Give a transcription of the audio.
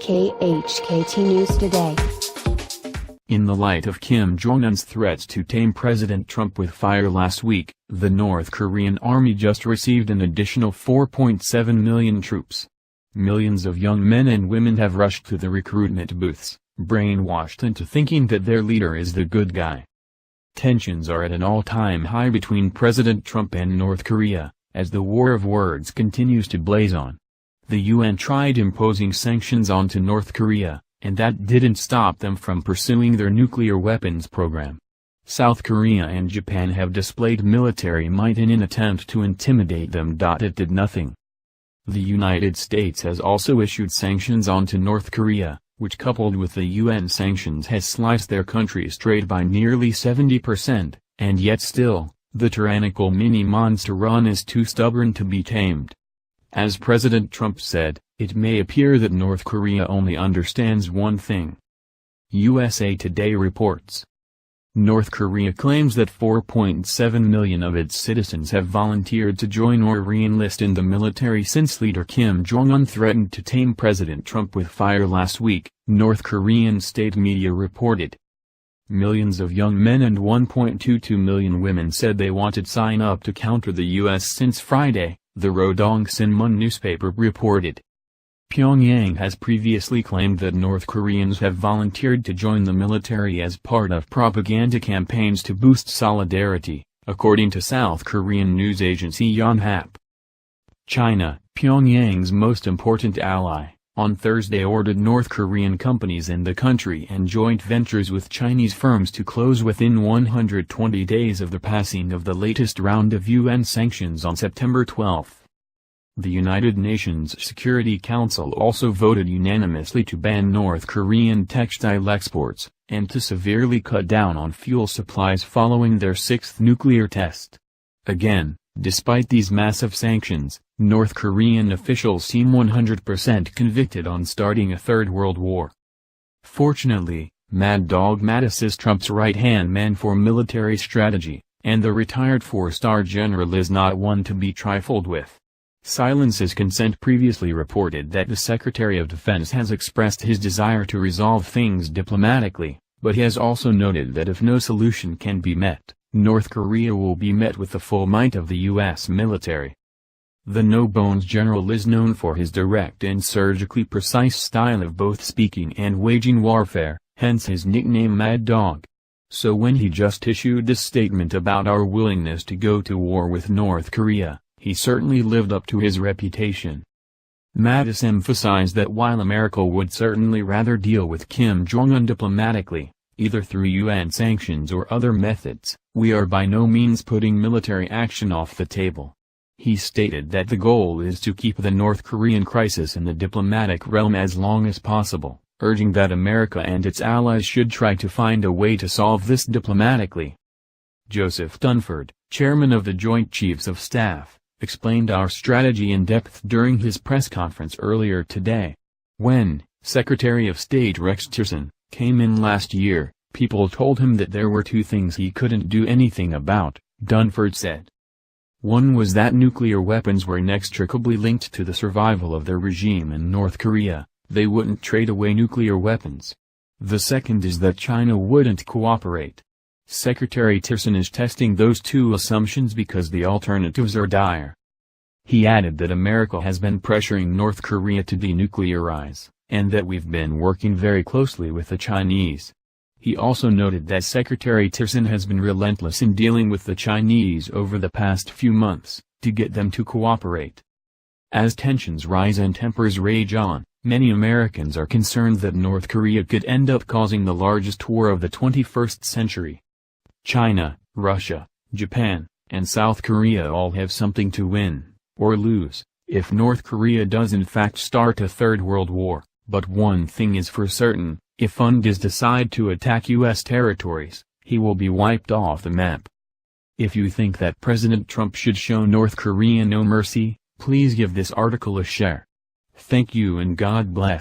KHKT News Today. In the light of Kim Jong Un's threats to tame President Trump with fire last week, the North Korean army just received an additional 4.7 million troops. Millions of young men and women have rushed to the recruitment booths, brainwashed into thinking that their leader is the good guy. Tensions are at an all-time high between President Trump and North Korea, as the war of words continues to blaze on. The UN tried imposing sanctions onto North Korea, and that didn't stop them from pursuing their nuclear weapons program. South Korea and Japan have displayed military might in an attempt to intimidate them. It did nothing. The United States has also issued sanctions onto North Korea, which coupled with the UN sanctions has sliced their country's trade by nearly 70%, and yet still, the tyrannical mini-monster is too stubborn to be tamed. As President Trump said, it may appear that North Korea only understands one thing. USA Today reports. North Korea claims that 4.7 million of its citizens have volunteered to join or re-enlist in the military since leader Kim Jong Un threatened to tame President Trump with fire last week, North Korean state media reported. Millions of young men and 1.22 million women said they wanted sign up to counter the U.S. since Friday, the Rodong Sinmun newspaper reported. Pyongyang has previously claimed that North Koreans have volunteered to join the military as part of propaganda campaigns to boost solidarity, according to South Korean news agency Yonhap. China, Pyongyang's most important ally, on Thursday ordered North Korean companies in the country and joint ventures with Chinese firms to close within 120 days of the passing of the latest round of UN sanctions on September 12. The United Nations Security Council also voted unanimously to ban North Korean textile exports, and to severely cut down on fuel supplies following their sixth nuclear test. Again, despite these massive sanctions, North Korean officials seem 100% convicted on starting a third world war. Fortunately, Mad Dog Mattis is Trump's right-hand man for military strategy, and the retired four-star general is not one to be trifled with. Silence is Consent previously reported that the Secretary of Defense has expressed his desire to resolve things diplomatically, but he has also noted that if no solution can be met, North Korea will be met with the full might of the U.S. military. The no-bones general is known for his direct and surgically precise style of both speaking and waging warfare, hence his nickname Mad Dog. So when he just issued this statement about our willingness to go to war with North Korea, he certainly lived up to his reputation. Mattis emphasized that while America would certainly rather deal with Kim Jong Un diplomatically, either through UN sanctions or other methods, we are by no means putting military action off the table. He stated that the goal is to keep the North Korean crisis in the diplomatic realm as long as possible, urging that America and its allies should try to find a way to solve this diplomatically. Joseph Dunford, chairman of the Joint Chiefs of Staff, explained our strategy in depth during his press conference earlier today. When Secretary of State Rex Tillerson came in last year, people told him that there were two things he couldn't do anything about, Dunford said. One was that nuclear weapons were inextricably linked to the survival of their regime in North Korea, they wouldn't trade away nuclear weapons. The second is that China wouldn't cooperate. Secretary Tillerson is testing those two assumptions because the alternatives are dire. He added that America has been pressuring North Korea to denuclearize, and that we've been working very closely with the Chinese. He also noted that Secretary Tillerson has been relentless in dealing with the Chinese over the past few months, to get them to cooperate. As tensions rise and tempers rage on, many Americans are concerned that North Korea could end up causing the largest war of the 21st century. China, Russia, Japan, and South Korea all have something to win, or lose, if North Korea does in fact start a third world war, but one thing is for certain, if UN does decide to attack U.S. territories, he will be wiped off the map. If you think that President Trump should show North Korea no mercy, please give this article a share. Thank you and God bless.